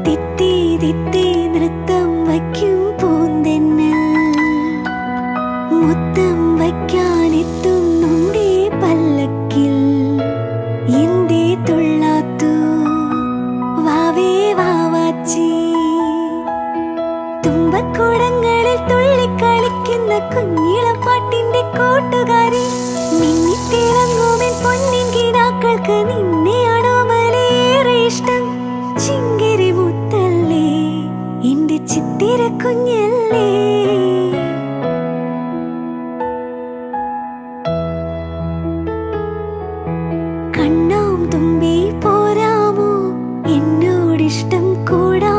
തിത്തി തിത്തി നൃത്തം വയ്ക്കും പൂന്തെന്നൽ മുത്തം വയ്ക്കാനെത്തുന്നുണ്ടേ പല്ലക്കിൽ എന്തേ തുള്ളാത്തു വാവേ വാവാച്ചി തുമ്പക്കൂടങ്ങളിൽ തുള്ളിക്കളിക്കുന്ന കുഞ്ഞിളപ്പാട്ടിന്റെ കൂട്ടുകാരി മിന്നിത്തിളങ്ങുമെൻ പൊന്നിൻ കിടാക്കൾക്ക് നിന്നെയാണോ മലേറെ ഇഷ്ടം ചിങ്കിരി മുത്തല്ലേ എന്റെ ചിത്തിര കുഞ്ഞല്ലേ കണ്ണാം തുമ്പി പോരാമോ എന്നോടിഷ്ടം കൂടാ